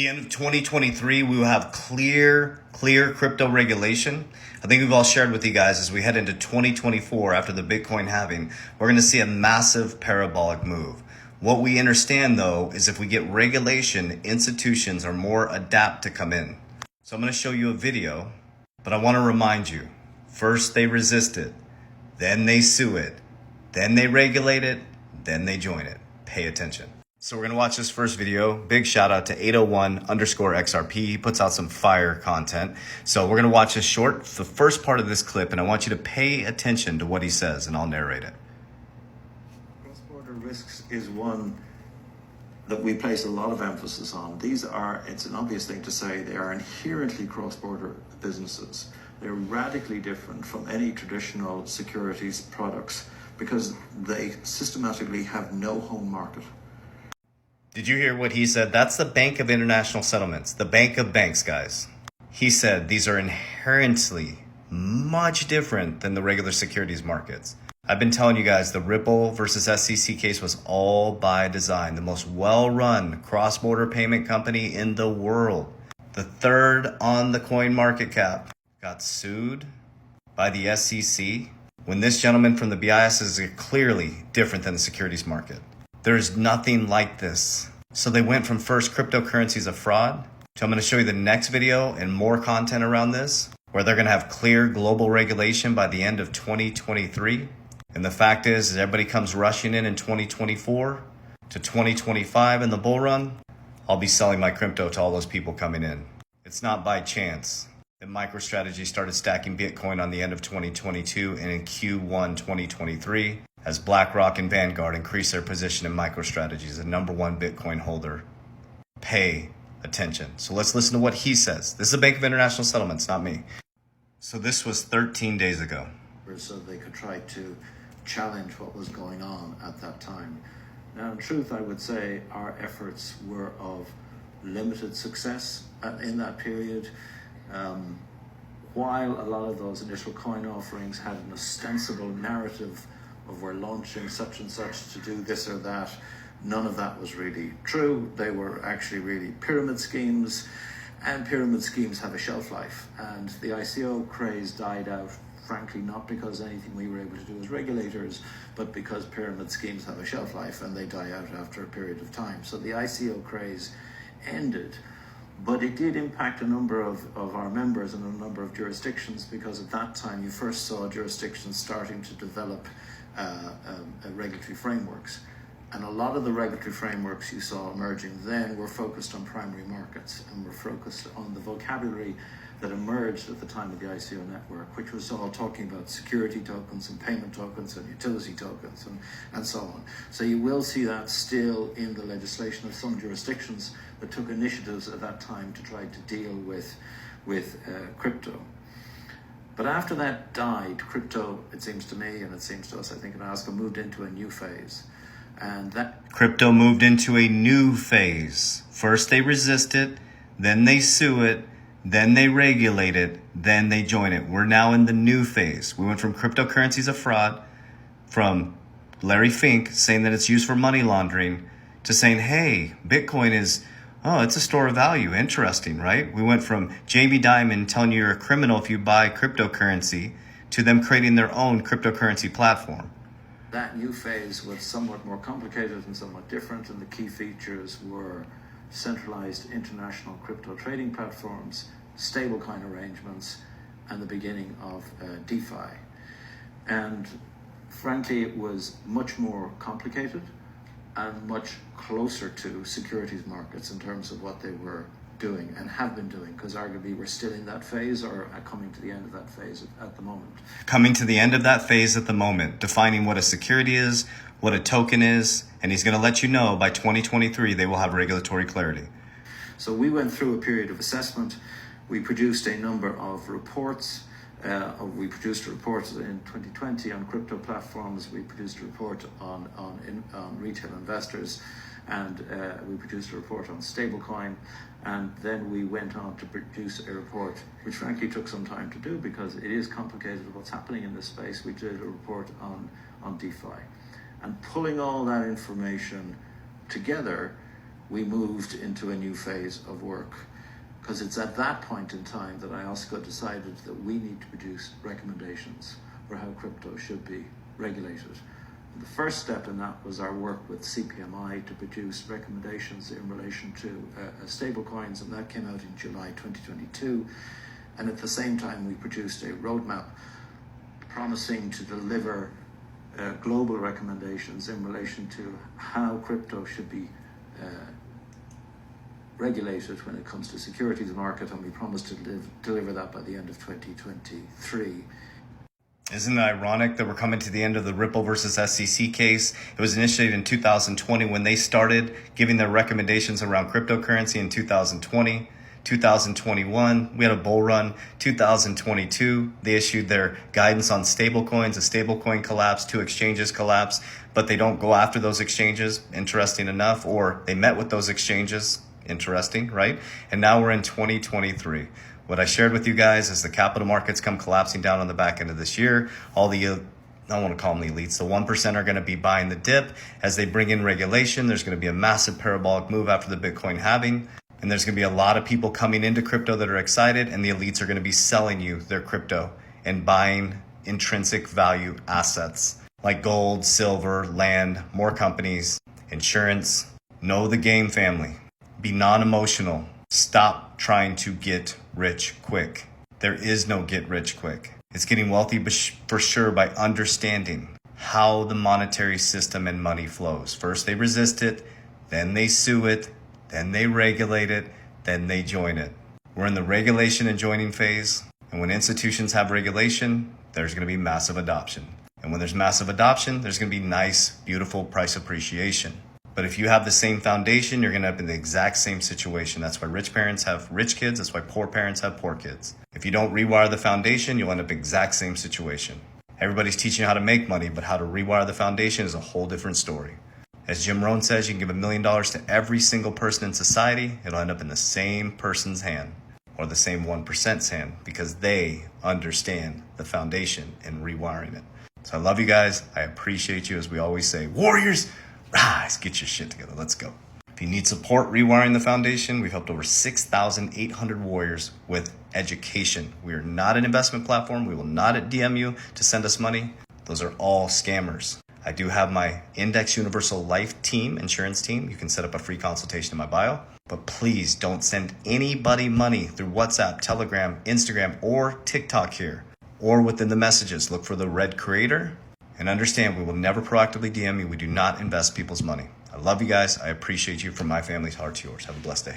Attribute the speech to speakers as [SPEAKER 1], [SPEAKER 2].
[SPEAKER 1] the end of 2023, we will have clear crypto regulation. I think we've all shared with you guys as we head into 2024 after the Bitcoin halving, we're going to see a massive parabolic move. What we understand though is if we get regulation, institutions are more apt to come in. So I'm going to show you a video, but I want to remind you, first they resist it, then they sue it, then they regulate it, then they join it. Pay attention. So we're going to watch this first video. Big shout out to 801_XRP. He puts out some fire content. So we're going to watch the first part of this clip, and I want you to pay attention to what he says, and I'll narrate it.
[SPEAKER 2] Cross-border risks is one that we place a lot of emphasis on. It's an obvious thing to say, they are inherently cross-border businesses. They're radically different from any traditional securities products because they systematically have no home market.
[SPEAKER 1] Did you hear what he said? That's the Bank of International Settlements, the bank of banks, guys. He said these are inherently much different than the regular securities markets. I've been telling you guys the Ripple versus SEC case was all by design. The most well-run cross-border payment company in the world. The third on the coin market cap got sued by the SEC when this gentleman from the BIS is clearly different than the securities market. There's nothing like this. So they went from first cryptocurrencies of fraud to I'm going to show you the next video and more content around this, where they're going to have clear global regulation by the end of 2023. And the fact is everybody comes rushing in 2024 to 2025 in the bull run. I'll be selling my crypto to all those people coming in. It's not by chance that MicroStrategy started stacking Bitcoin on the end of 2022 and in Q1 2023 as BlackRock and Vanguard increase their position in MicroStrategy as the #1 Bitcoin holder. Pay attention. So let's listen to what he says. This is the Bank of International Settlements, not me. So this was 13 days ago.
[SPEAKER 2] So they could try to challenge what was going on at that time. Now, in truth, I would say our efforts were of limited success in that period. While a lot of those initial coin offerings had an ostensible narrative of we're launching such and such to do this or that, none of that was really true. They were actually really pyramid schemes, and pyramid schemes have a shelf life. And the ICO craze died out, frankly, not because anything we were able to do as regulators, but because pyramid schemes have a shelf life and they die out after a period of time. So the ICO craze ended. But it did impact a number of our members in a number of jurisdictions, because at that time you first saw jurisdictions starting to develop regulatory frameworks. And a lot of the regulatory frameworks you saw emerging then were focused on primary markets and were focused on the vocabulary that emerged at the time of the ICO network, which was all talking about security tokens and payment tokens and utility tokens and so on. So you will see that still in the legislation of some jurisdictions that took initiatives at that time to try to deal with crypto. But after that died, crypto, it seems to me, and it seems to us, I think, in Alaska, moved into a new phase. And that
[SPEAKER 1] crypto moved into a new phase. First they resist it, then they sue it, then they regulate it, then they join it. We're now in the new phase. We went from cryptocurrencies of fraud, from Larry Fink saying that it's used for money laundering, to saying, hey, Bitcoin is, oh, it's a store of value. Interesting, right? We went from Jamie Dimon telling you you're a criminal if you buy cryptocurrency to them creating their own cryptocurrency platform.
[SPEAKER 2] That new phase was somewhat more complicated and somewhat different, and the key features were centralized international crypto trading platforms, stablecoin arrangements, and the beginning of DeFi. And frankly, it was much more complicated and much closer to securities markets in terms of what they were doing and have been doing, because arguably we're still in that phase or are coming to the end of that phase at the moment.
[SPEAKER 1] Coming to the end of that phase at the moment, defining what a security is, what a token is, and he's going to let you know by 2023 they will have regulatory clarity.
[SPEAKER 2] So we went through a period of assessment. We produced a number of reports. We produced a report in 2020 on crypto platforms. We produced a report on retail investors, and we produced a report on stablecoin. And then we went on to produce a report, which frankly took some time to do because it is complicated what's happening in this space. We did a report on DeFi. And pulling all that information together, we moved into a new phase of work. Because it's at that point in time that IOSCO decided that we need to produce recommendations for how crypto should be regulated. And the first step in that was our work with CPMI to produce recommendations in relation to stablecoins, and that came out in July 2022. And at the same time, we produced a roadmap promising to deliver global recommendations in relation to how crypto should be regulated when it comes to securities market, and we promised to deliver that by the end of 2023.
[SPEAKER 1] Isn't it ironic that we're coming to the end of the Ripple versus SEC case? It was initiated in 2020 when they started giving their recommendations around cryptocurrency in 2020. 2021, we had a bull run. 2022, they issued their guidance on stablecoins. A stablecoin collapse, 2 exchanges collapse, but they don't go after those exchanges, interesting enough, or they met with those exchanges, interesting, right? And now we're in 2023. What I shared with you guys is the capital markets come collapsing down on the back end of this year. All the, I don't want to call them the elites, the 1% are going to be buying the dip. As they bring in regulation, there's going to be a massive parabolic move after the Bitcoin halving. And there's going to be a lot of people coming into crypto that are excited, and the elites are going to be selling you their crypto and buying intrinsic value assets like gold, silver, land, more companies, insurance. Know the game, family. Be non-emotional. Stop trying to get rich quick. There is no get rich quick. It's getting wealthy for sure by understanding how the monetary system and money flows. First they resist it, then they sue it, then they regulate it, then they join it. We're in the regulation and joining phase, and when institutions have regulation, there's going to be massive adoption. And when there's massive adoption, there's going to be nice, beautiful price appreciation. But if you have the same foundation, you're going to end up in the exact same situation. That's why rich parents have rich kids. That's why poor parents have poor kids. If you don't rewire the foundation, you'll end up in the exact same situation. Everybody's teaching you how to make money, but how to rewire the foundation is a whole different story. As Jim Rohn says, you can give $1 million to every single person in society. It'll end up in the same person's hand or the same 1%'s hand because they understand the foundation and rewiring it. So I love you guys. I appreciate you. As we always say, Warriors, rise, get your shit together. Let's go. If you need support rewiring the foundation, we've helped over 6,800 warriors with education. We are not an investment platform. We will not DM you to send us money. Those are all scammers. I do have my Index Universal Life team, insurance team. You can set up a free consultation in my bio. But please don't send anybody money through WhatsApp, Telegram, Instagram, or TikTok here. Or within the messages, look for the red creator. And understand, we will never proactively DM you. We do not invest people's money. I love you guys. I appreciate you. From my family's heart to yours. Have a blessed day.